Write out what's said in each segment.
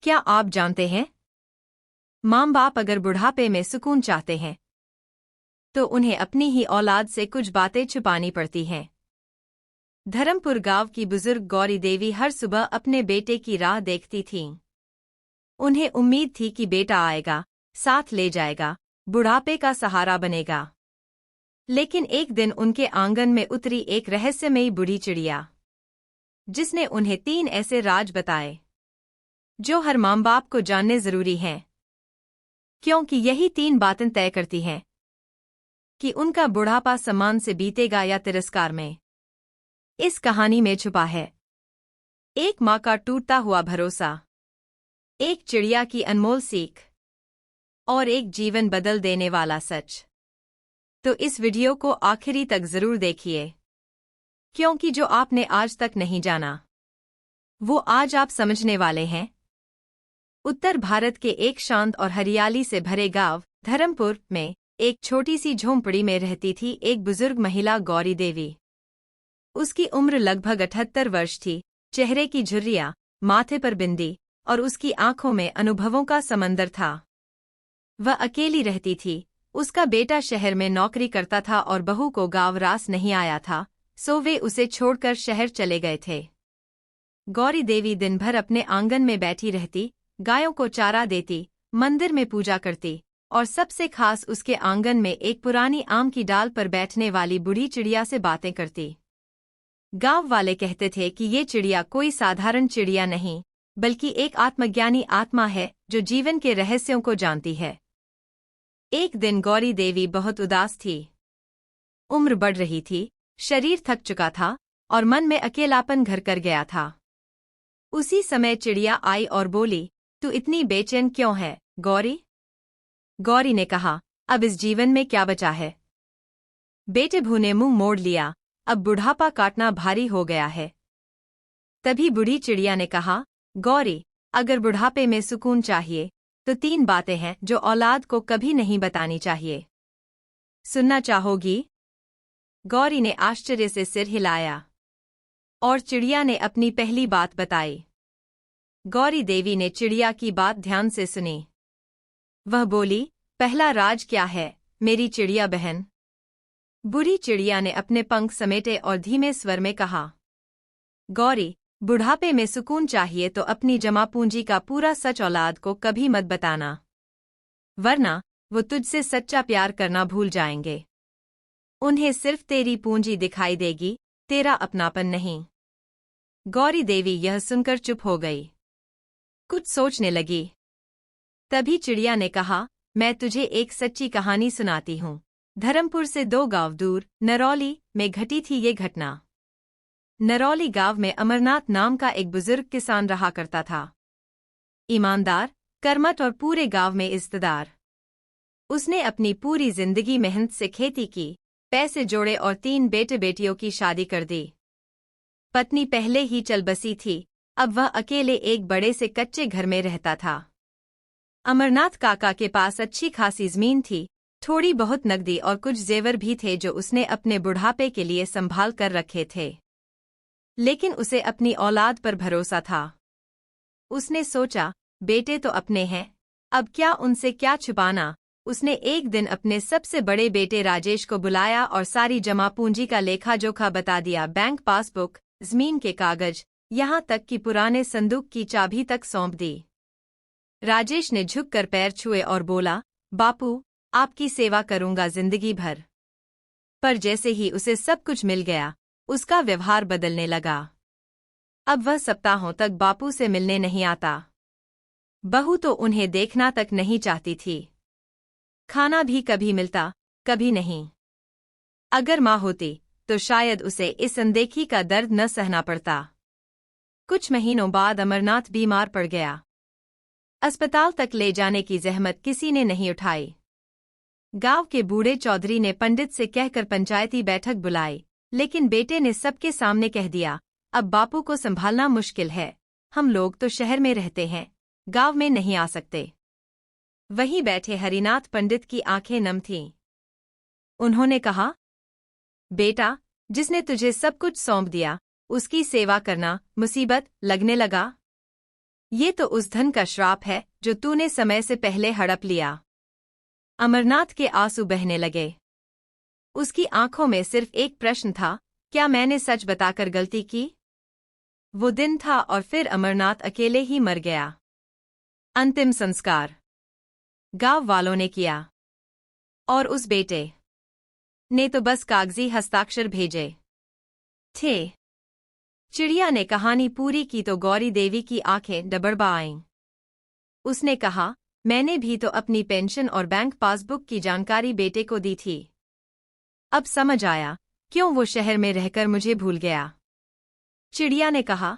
क्या आप जानते हैं, माँ बाप अगर बुढ़ापे में सुकून चाहते हैं तो उन्हें अपनी ही औलाद से कुछ बातें छुपानी पड़ती हैं। धर्मपुर गांव की बुजुर्ग गौरी देवी हर सुबह अपने बेटे की राह देखती थीं। उन्हें उम्मीद थी कि बेटा आएगा, साथ ले जाएगा, बुढ़ापे का सहारा बनेगा। लेकिन एक दिन उनके आंगन में उतरी एक रहस्यमयी बूढ़ी चिड़िया, जिसने उन्हें 3 ऐसे राज बताए जो हर माँ बाप को जानने जरूरी हैं, क्योंकि यही 3 बातें तय करती हैं कि उनका बुढ़ापा सम्मान से बीतेगा या तिरस्कार में। इस कहानी में छुपा है एक माँ का टूटता हुआ भरोसा, एक चिड़िया की अनमोल सीख और एक जीवन बदल देने वाला सच। तो इस वीडियो को आखिरी तक जरूर देखिए, क्योंकि जो आपने आज तक नहीं जाना वो आज आप समझने वाले हैं। उत्तर भारत के एक शांत और हरियाली से भरे गांव धर्मपुर में एक छोटी सी झोंपड़ी में रहती थी एक बुजुर्ग महिला गौरी देवी। उसकी उम्र लगभग 78 वर्ष थी। चेहरे की झुर्रियां, माथे पर बिंदी और उसकी आंखों में अनुभवों का समंदर था। वह अकेली रहती थी। उसका बेटा शहर में नौकरी करता था और बहू को गांव रास नहीं आया था, सो वे उसे छोड़कर शहर चले गए थे। गौरी देवी दिन भर अपने आंगन में बैठी रहती, गायों को चारा देती, मंदिर में पूजा करती और सबसे खास उसके आंगन में एक पुरानी आम की डाल पर बैठने वाली बूढ़ी चिड़िया से बातें करती। गांव वाले कहते थे कि ये चिड़िया कोई साधारण चिड़िया नहीं, बल्कि एक आत्मज्ञानी आत्मा है जो जीवन के रहस्यों को जानती है। एक दिन गौरी देवी बहुत उदास थी। उम्र बढ़ रही थी, शरीर थक चुका था और मन में अकेलापन घर कर गया था। उसी समय चिड़िया आई और बोली, तू इतनी बेचैन क्यों है, गौरी? गौरी ने कहा, अब इस जीवन में क्या बचा है? बेटे भू ने मुंह मोड़ लिया, अब बुढ़ापा काटना भारी हो गया है। तभी बूढ़ी चिड़िया ने कहा, गौरी, अगर बुढ़ापे में सुकून चाहिए तो 3 बातें हैं जो औलाद को कभी नहीं बतानी चाहिए। सुनना चाहोगी? गौरी ने आश्चर्य से सिर हिलाया और चिड़िया ने अपनी पहली बात बताई। गौरी देवी ने चिड़िया की बात ध्यान से सुनी। वह बोली, पहला राज क्या है, मेरी चिड़िया बहन? बूढ़ी चिड़िया ने अपने पंख समेटे और धीमे स्वर में कहा, गौरी, बुढ़ापे में सुकून चाहिए तो अपनी जमा पूंजी का पूरा सच औलाद को कभी मत बताना, वरना वो तुझसे सच्चा प्यार करना भूल जाएंगे। उन्हें सिर्फ तेरी पूंजी दिखाई देगी, तेरा अपनापन नहीं। गौरी देवी यह सुनकर चुप हो गई, कुछ सोचने लगी। तभी चिड़िया ने कहा, मैं तुझे एक सच्ची कहानी सुनाती हूँ। धर्मपुर से 2 गांव दूर नरौली में घटी थी ये घटना। नरौली गांव में अमरनाथ नाम का एक बुजुर्ग किसान रहा करता था। ईमानदार, कर्मठ और पूरे गांव में इज्जतदार। उसने अपनी पूरी जिंदगी मेहनत से खेती की, पैसे जोड़े और 3 बेटे बेटियों की शादी कर दी। पत्नी पहले ही चल बसी थी, अब वह अकेले एक बड़े से कच्चे घर में रहता था। अमरनाथ काका के पास अच्छी खासी जमीन थी, थोड़ी बहुत नकदी और कुछ जेवर भी थे जो उसने अपने बुढ़ापे के लिए संभाल कर रखे थे। लेकिन उसे अपनी औलाद पर भरोसा था। उसने सोचा, बेटे तो अपने हैं, अब क्या उनसे क्या छुपाना। उसने एक दिन अपने सबसे बड़े बेटे राजेश को बुलाया और सारी जमा पूंजी का लेखा जोखा बता दिया। बैंक पासबुक, जमीन के कागज, यहाँ तक कि पुराने संदूक की चाबी तक सौंप दी। राजेश ने झुककर पैर छुए और बोला, बापू, आपकी सेवा करूंगा जिंदगी भर। पर जैसे ही उसे सब कुछ मिल गया, उसका व्यवहार बदलने लगा। अब वह सप्ताहों तक बापू से मिलने नहीं आता। बहू तो उन्हें देखना तक नहीं चाहती थी। खाना भी कभी मिलता, कभी नहीं। अगर माँ होती तो शायद उसे इस अनदेखी का दर्द न सहना पड़ता। कुछ महीनों बाद अमरनाथ बीमार पड़ गया। अस्पताल तक ले जाने की जहमत किसी ने नहीं उठाई। गांव के बूढ़े चौधरी ने पंडित से कहकर पंचायती बैठक बुलाई, लेकिन बेटे ने सबके सामने कह दिया, अब बापू को संभालना मुश्किल है, हम लोग तो शहर में रहते हैं, गांव में नहीं आ सकते। वहीं बैठे हरिनाथ पंडित की आंखें नम थीं। उन्होंने कहा, बेटा, जिसने तुझे सब कुछ सौंप दिया, उसकी सेवा करना मुसीबत लगने लगा? ये तो उस धन का श्राप है जो तूने समय से पहले हड़प लिया। अमरनाथ के आंसू बहने लगे। उसकी आंखों में सिर्फ एक प्रश्न था, क्या मैंने सच बताकर गलती की? वो दिन था और फिर अमरनाथ अकेले ही मर गया। अंतिम संस्कार गांव वालों ने किया और उस बेटे ने तो बस कागजी हस्ताक्षर भेजे थे। चिड़िया ने कहानी पूरी की तो गौरी देवी की आंखें डबडबा आईं। उसने कहा, मैंने भी तो अपनी पेंशन और बैंक पासबुक की जानकारी बेटे को दी थी। अब समझ आया क्यों वो शहर में रहकर मुझे भूल गया। चिड़िया ने कहा,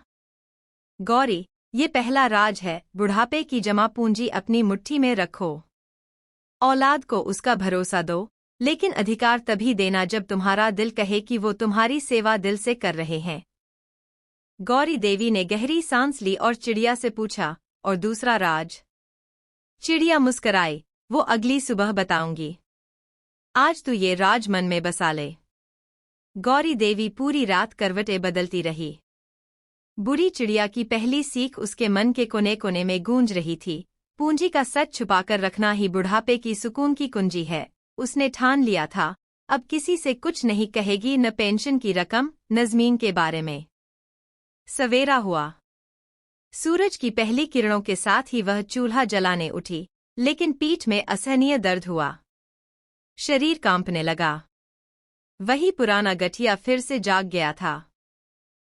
गौरी, ये पहला राज है, बुढ़ापे की जमा पूंजी अपनी मुट्ठी में रखो। औलाद को उसका भरोसा दो, लेकिन अधिकार तभी देना जब तुम्हारा दिल कहे कि वो तुम्हारी सेवा दिल से कर रहे हैं। गौरी देवी ने गहरी सांस ली और चिड़िया से पूछा, और दूसरा राज? चिड़िया मुस्कराई, वो अगली सुबह बताऊंगी। आज तू ये राज मन में बसा ले। गौरी देवी पूरी रात करवटें बदलती रही। बूढ़ी चिड़िया की पहली सीख उसके मन के कोने कोने में गूंज रही थी, पूंजी का सच छुपाकर रखना ही बुढ़ापे की सुकून की कुंजी है। उसने ठान लिया था, अब किसी से कुछ नहीं कहेगी, न पेंशन की रकम, न ज़मीन के बारे में। सवेरा हुआ। सूरज की पहली किरणों के साथ ही वह चूल्हा जलाने उठी, लेकिन पीठ में असहनीय दर्द हुआ। शरीर कांपने लगा। वही पुराना गठिया फिर से जाग गया था।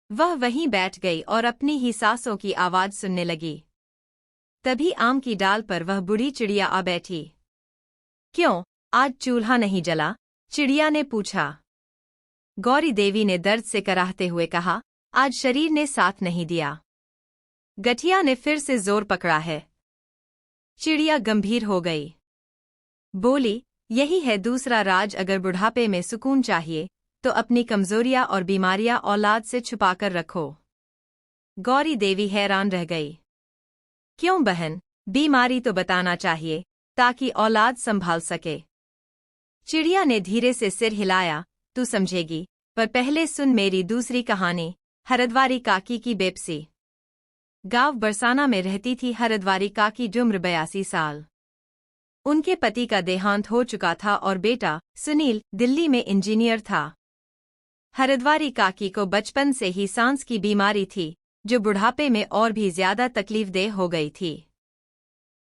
वह वहीं बैठ गई और अपनी ही सांसों की आवाज सुनने लगी। तभी आम की डाल पर वह बूढ़ी चिड़िया आ बैठी। क्यों, आज चूल्हा नहीं जला? चिड़िया ने पूछा। गौरी देवी ने दर्द से कराहते हुए कहा, आज शरीर ने साथ नहीं दिया। गठिया ने फिर से जोर पकड़ा है। चिड़िया गंभीर हो गई। बोली, यही है दूसरा राज, अगर बुढ़ापे में सुकून चाहिए तो अपनी कमजोरियां और बीमारियां औलाद से छुपाकर रखो। गौरी देवी हैरान रह गई। क्यों बहन, बीमारी तो बताना चाहिए ताकि औलाद संभाल सके। चिड़िया ने धीरे से सिर हिलाया, तू समझेगी, पर पहले सुन मेरी दूसरी कहानी, हरद्वारी काकी की बेबसी। गांव बरसाना में रहती थी हरद्वारी काकी, उम्र 82 साल। उनके पति का देहांत हो चुका था और बेटा सुनील दिल्ली में इंजीनियर था। हरद्वारी काकी को बचपन से ही सांस की बीमारी थी, जो बुढ़ापे में और भी ज्यादा तकलीफदेह हो गई थी।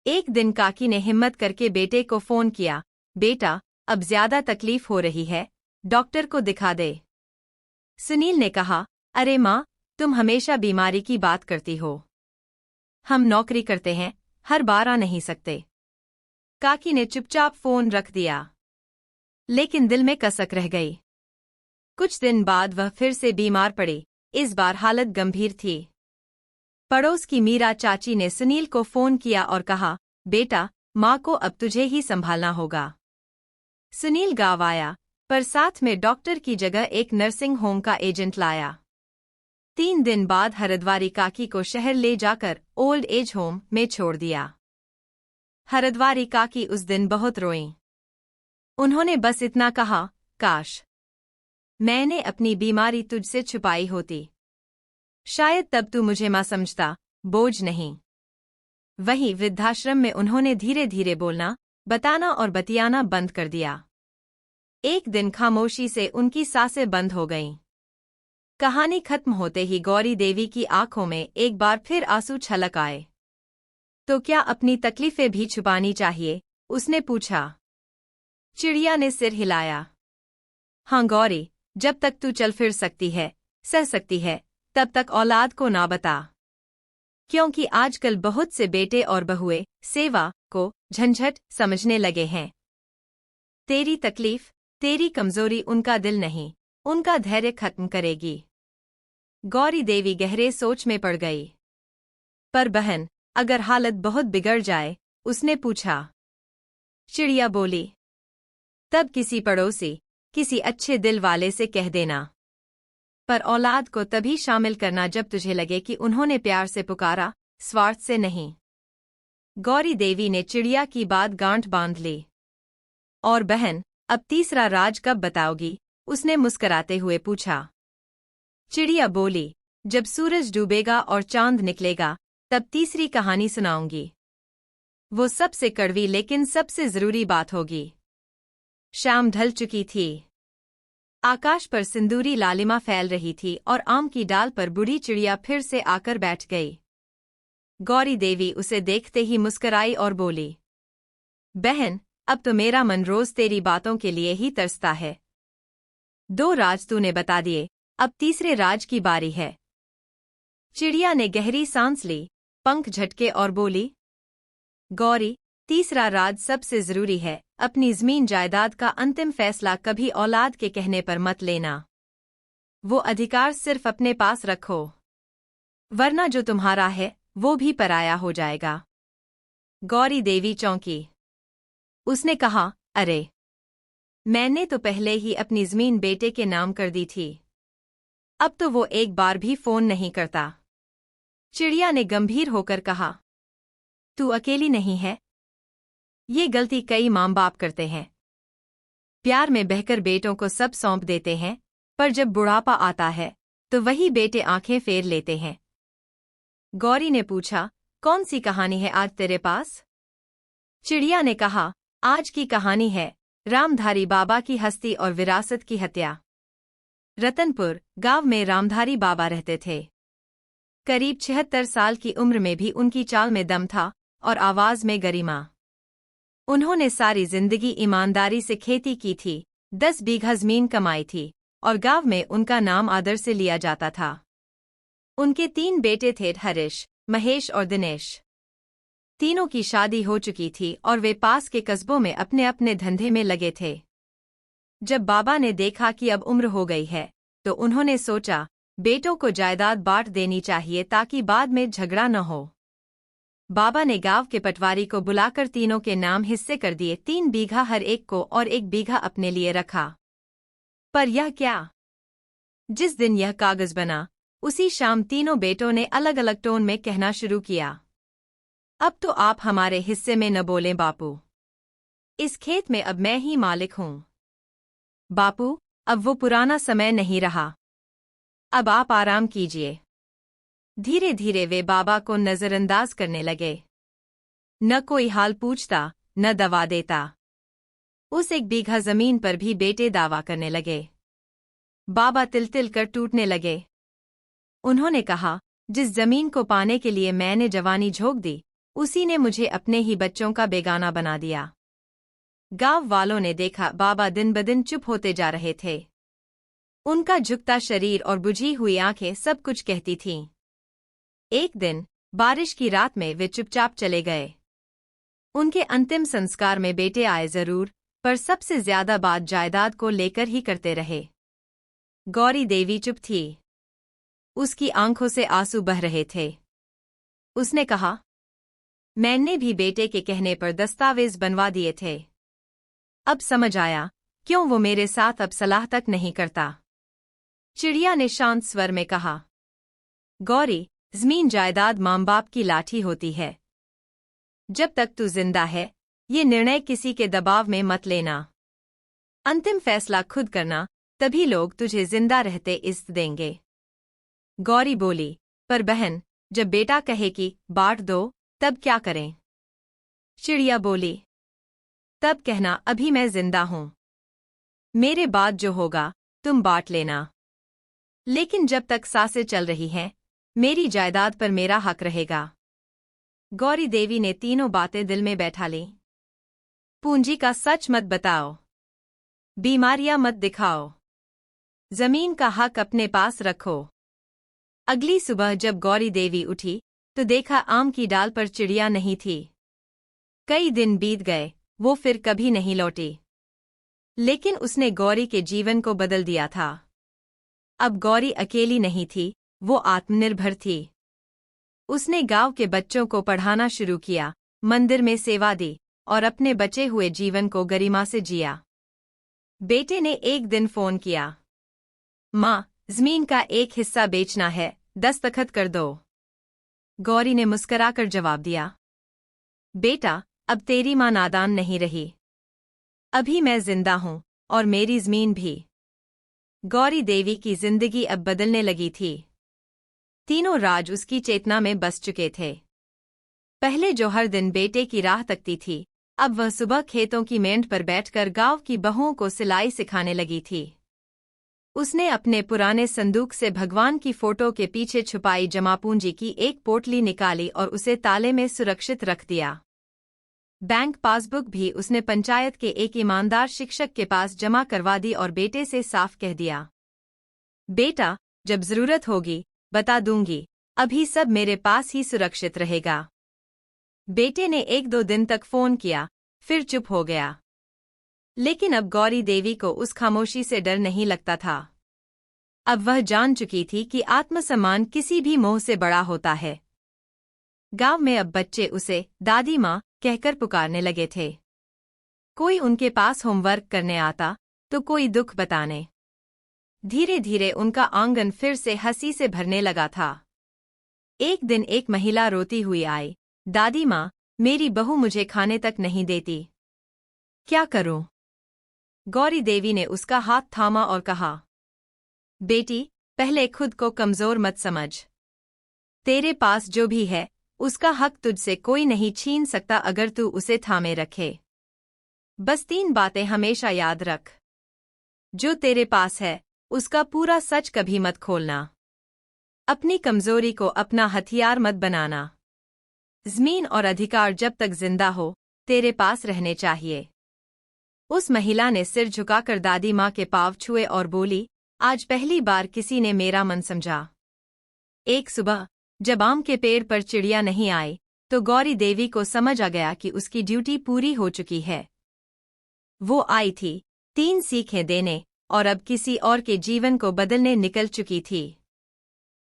एक दिन काकी ने हिम्मत करके बेटे को फोन किया, बेटा, अब ज्यादा तकलीफ हो रही है, डॉक्टर को दिखा दे। सुनील ने कहा, अरे माँ, तुम हमेशा बीमारी की बात करती हो। हम नौकरी करते हैं, हर बार आ नहीं सकते। काकी ने चुपचाप फोन रख दिया, लेकिन दिल में कसक रह गई। कुछ दिन बाद वह फिर से बीमार पड़ी। इस बार हालत गंभीर थी। पड़ोस की मीरा चाची ने सुनील को फोन किया और कहा, बेटा, माँ को अब तुझे ही संभालना होगा। सुनील गांव आया, पर साथ में डॉक्टर की जगह एक नर्सिंग होम का एजेंट लाया। 3 दिन बाद हरद्वारी काकी को शहर ले जाकर ओल्ड एज होम में छोड़ दिया। हरद्वारी काकी उस दिन बहुत रोईं। उन्होंने बस इतना कहा, काश मैंने अपनी बीमारी तुझसे छुपाई होती। शायद तब तू मुझे मां समझता, बोझ नहीं। वहीं वृद्धाश्रम में उन्होंने धीरे धीरे बोलना, बताना और बतियाना बंद कर दिया। एक दिन खामोशी से उनकी सांसें बंद हो गईं। कहानी खत्म होते ही गौरी देवी की आंखों में एक बार फिर आंसू छलक आए। तो क्या अपनी तकलीफें भी छुपानी चाहिए? उसने पूछा। चिड़िया ने सिर हिलाया। हाँ गौरी, जब तक तू चल फिर सकती है, सह सकती है, तब तक औलाद को ना बता। क्योंकि आजकल बहुत से बेटे और बहुएं सेवा को झंझट समझने लगे हैं। तेरी तकलीफ, तेरी कमजोरी उनका दिल नहीं, उनका धैर्य खत्म करेगी। गौरी देवी गहरे सोच में पड़ गई। पर बहन, अगर हालत बहुत बिगड़ जाए? उसने पूछा। चिड़िया बोली, तब किसी पड़ोसी, किसी अच्छे दिल वाले से कह देना। पर औलाद को तभी शामिल करना जब तुझे लगे कि उन्होंने प्यार से पुकारा, स्वार्थ से नहीं। गौरी देवी ने चिड़िया की बात गांठ बांध ली। और बहन, अब तीसरा राज कब बताओगी? उसने मुस्कराते हुए पूछा। चिड़िया बोली, जब सूरज डूबेगा और चांद निकलेगा, तब तीसरी कहानी सुनाऊंगी। वो सबसे कड़वी लेकिन सबसे जरूरी बात होगी। शाम ढल चुकी थी। आकाश पर सिंदूरी लालिमा फैल रही थी और आम की डाल पर बूढ़ी चिड़िया फिर से आकर बैठ गई। गौरी देवी उसे देखते ही मुस्कुराई और बोली, बहन, अब तो मेरा मन रोज तेरी बातों के लिए ही तरसता है। 2 राज तूने बता दिए, अब तीसरे राज की बारी है। चिड़िया ने गहरी सांस ली, पंख झटके और बोली, गौरी, तीसरा राज सबसे जरूरी है। अपनी जमीन जायदाद का अंतिम फैसला कभी औलाद के कहने पर मत लेना। वो अधिकार सिर्फ अपने पास रखो, वरना जो तुम्हारा है वो भी पराया हो जाएगा। गौरी देवी चौंकी। उसने कहा, अरे, मैंने तो पहले ही अपनी जमीन बेटे के नाम कर दी थी। अब तो वो एक बार भी फोन नहीं करता। चिड़िया ने गंभीर होकर कहा, तू अकेली नहीं है। ये गलती कई माँ बाप करते हैं। प्यार में बहकर बेटों को सब सौंप देते हैं, पर जब बुढ़ापा आता है तो वही बेटे आंखें फेर लेते हैं। गौरी ने पूछा, कौन सी कहानी है आज तेरे पास? चिड़िया ने कहा, आज की कहानी है रामधारी बाबा की हस्ती और विरासत की हत्या। रतनपुर गांव में रामधारी बाबा रहते थे। करीब 76 साल की उम्र में भी उनकी चाल में दम था और आवाज में गरिमा। उन्होंने सारी जिंदगी ईमानदारी से खेती की थी, 10 बीघा जमीन कमाई थी और गांव में उनका नाम आदर से लिया जाता था। उनके 3 बेटे थे, हरीश, महेश और दिनेश। तीनों की शादी हो चुकी थी और वे पास के कस्बों में अपने अपने धंधे में लगे थे। जब बाबा ने देखा कि अब उम्र हो गई है, तो उन्होंने सोचा बेटों को जायदाद बांट देनी चाहिए ताकि बाद में झगड़ा न हो। बाबा ने गांव के पटवारी को बुलाकर तीनों के नाम हिस्से कर दिए, 3 बीघा हर एक को और 1 बीघा अपने लिए रखा। पर यह क्या? जिस दिन यह कागज बना, उसी शाम तीनों बेटों ने अलग अलग टोन में कहना शुरू किया, अब तो आप हमारे हिस्से में न बोलें बापू। इस खेत में अब मैं ही मालिक हूं। बापू, अब वो पुराना समय नहीं रहा। अब आप आराम कीजिए। धीरे धीरे वे बाबा को नजरअंदाज करने लगे। न कोई हाल पूछता, न दवा देता। उस 1 बीघा जमीन पर भी बेटे दावा करने लगे। बाबा तिल तिल कर टूटने लगे। उन्होंने कहा, जिस जमीन को पाने के लिए मैंने जवानी झोंक दी, उसी ने मुझे अपने ही बच्चों का बेगाना बना दिया। गांव वालों ने देखा बाबा दिन ब दिन चुप होते जा रहे थे। उनका झुकता शरीर और बुझी हुई आंखें सब कुछ कहती थीं। एक दिन बारिश की रात में वे चुपचाप चले गए। उनके अंतिम संस्कार में बेटे आए जरूर, पर सबसे ज्यादा बात जायदाद को लेकर ही करते रहे। गौरी देवी चुप थी। उसकी आंखों से आंसू बह रहे थे। उसने कहा, मैंने भी बेटे के कहने पर दस्तावेज बनवा दिए थे। अब समझ आया क्यों वो मेरे साथ अब सलाह तक नहीं करता। चिड़िया ने शांत स्वर में कहा, गौरी, जमीन जायदाद माँ बाप की लाठी होती है। जब तक तू जिंदा है, ये निर्णय किसी के दबाव में मत लेना। अंतिम फैसला खुद करना, तभी लोग तुझे जिंदा रहते इज्जत देंगे। गौरी बोली, पर बहन, जब बेटा कहे कि बांट दो, तब क्या करें? चिड़िया बोली, तब कहना अभी मैं जिंदा हूं। मेरे बाद जो होगा तुम बांट लेना। लेकिन जब तक सांसें चल रही हैं, मेरी जायदाद पर मेरा हक रहेगा। गौरी देवी ने तीनों बातें दिल में बैठा लीं। पूंजी का सच मत बताओ, बीमारियां मत दिखाओ, जमीन का हक अपने पास रखो। अगली सुबह जब गौरी देवी उठी तो देखा आम की डाल पर चिड़िया नहीं थी। कई दिन बीत गए, वो फिर कभी नहीं लौटी। लेकिन उसने गौरी के जीवन को बदल दिया था। अब गौरी अकेली नहीं थी, वो आत्मनिर्भर थी। उसने गांव के बच्चों को पढ़ाना शुरू किया, मंदिर में सेवा दी और अपने बचे हुए जीवन को गरिमा से जिया। बेटे ने एक दिन फोन किया, माँ, जमीन का एक हिस्सा बेचना है, दस्तखत कर दो। गौरी ने मुस्कुराकर जवाब दिया, बेटा, अब तेरी माँ नादान नहीं रही। अभी मैं जिंदा हूं और मेरी जमीन भी। गौरी देवी की जिंदगी अब बदलने लगी थी। तीनों राज उसकी चेतना में बस चुके थे। पहले जो हर दिन बेटे की राह तकती थी, अब वह सुबह खेतों की मेंढ पर बैठकर गांव की बहुओं को सिलाई सिखाने लगी थी। उसने अपने पुराने संदूक से भगवान की फोटो के पीछे छुपाई जमा पूंजी की एक पोटली निकाली और उसे ताले में सुरक्षित रख दिया। बैंक पासबुक भी उसने पंचायत के एक ईमानदार शिक्षक के पास जमा करवा दी और बेटे से साफ कह दिया, बेटा, जब जरूरत होगी बता दूंगी, अभी सब मेरे पास ही सुरक्षित रहेगा। बेटे ने 1-2 दिन तक फोन किया, फिर चुप हो गया। लेकिन अब गौरी देवी को उस खामोशी से डर नहीं लगता था। अब वह जान चुकी थी कि आत्मसम्मान किसी भी मोह से बड़ा होता है। गांव में अब बच्चे उसे दादी माँ कहकर पुकारने लगे थे। कोई उनके पास होमवर्क करने आता, तो कोई दुख बताने। धीरे धीरे उनका आंगन फिर से हंसी से भरने लगा था। एक दिन एक महिला रोती हुई आई, दादी माँ, मेरी बहू मुझे खाने तक नहीं देती, क्या करूं? गौरी देवी ने उसका हाथ थामा और कहा, बेटी, पहले खुद को कमजोर मत समझ। तेरे पास जो भी है, उसका हक तुझसे कोई नहीं छीन सकता अगर तू उसे थामे रखे। बस 3 बातें हमेशा याद रख। जो तेरे पास है, उसका पूरा सच कभी मत खोलना। अपनी कमजोरी को अपना हथियार मत बनाना। ज़मीन और अधिकार जब तक जिंदा हो, तेरे पास रहने चाहिए। उस महिला ने सिर झुकाकर दादी माँ के पाँव छुए और बोली, आज पहली बार किसी ने मेरा मन समझा। एक सुबह जब आम के पेड़ पर चिड़िया नहीं आई, तो गौरी देवी को समझ आ गया कि उसकी ड्यूटी पूरी हो चुकी है। वो आई थी 3 सीखें देने और अब किसी और के जीवन को बदलने निकल चुकी थी।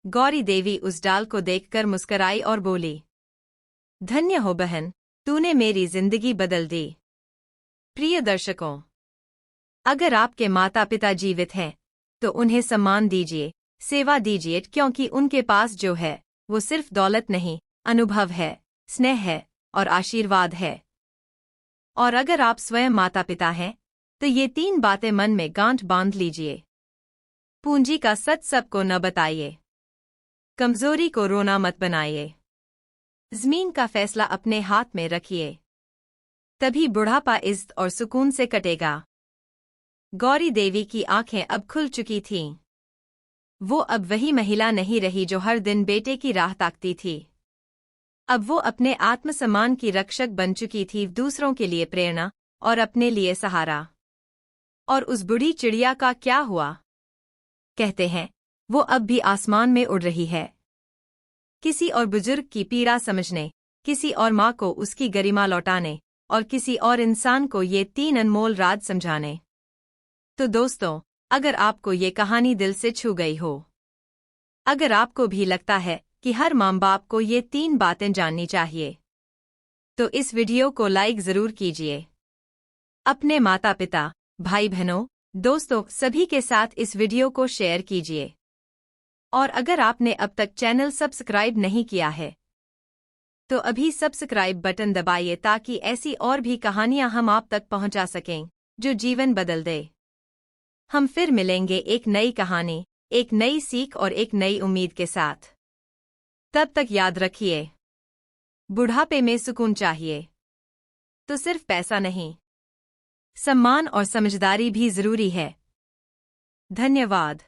गौरी देवी उस डाल को देखकर मुस्कराई और बोली, धन्य हो बहन, तूने मेरी जिंदगी बदल दी। प्रिय दर्शकों, अगर आपके माता पिता जीवित हैं, तो उन्हें सम्मान दीजिए, सेवा दीजिए, क्योंकि उनके पास जो है वो सिर्फ दौलत नहीं, अनुभव है, स्नेह है और आशीर्वाद है। और अगर आप स्वयं माता पिता हैं, तो ये 3 बातें मन में गांठ बांध लीजिए। पूंजी का सच सबको न बताइए। कमजोरी को रोना मत बनाइए। ज़मीन का फैसला अपने हाथ में रखिए। तभी बुढ़ापा इज्जत और सुकून से कटेगा। गौरी देवी की आंखें अब खुल चुकी थीं। वो अब वही महिला नहीं रही जो हर दिन बेटे की राह ताकती थी। अब वो अपने आत्मसम्मान की रक्षक बन चुकी थी, दूसरों के लिए प्रेरणा और अपने लिए सहारा। और उस बूढ़ी चिड़िया का क्या हुआ? कहते हैं, वो अब भी आसमान में उड़ रही है, किसी और बुजुर्ग की पीड़ा समझने, किसी और माँ को उसकी गरिमा लौटाने और किसी और इंसान को ये 3 अनमोल राज समझाने। तो दोस्तों, अगर आपको ये कहानी दिल से छू गई हो, अगर आपको भी लगता है कि हर माँ बाप को ये 3 बातें जाननी चाहिए, तो इस वीडियो को लाइक जरूर कीजिए। अपने माता पिता, भाई बहनों, दोस्तों सभी के साथ इस वीडियो को शेयर कीजिए। और अगर आपने अब तक चैनल सब्सक्राइब नहीं किया है, तो अभी सब्सक्राइब बटन दबाइए ताकि ऐसी और भी कहानियां हम आप तक पहुंचा सकें जो जीवन बदल दे। हम फिर मिलेंगे एक नई कहानी, एक नई सीख और एक नई उम्मीद के साथ। तब तक याद रखिए, बुढ़ापे में सुकून चाहिए तो सिर्फ पैसा नहीं, सम्मान और समझदारी भी जरूरी है। धन्यवाद।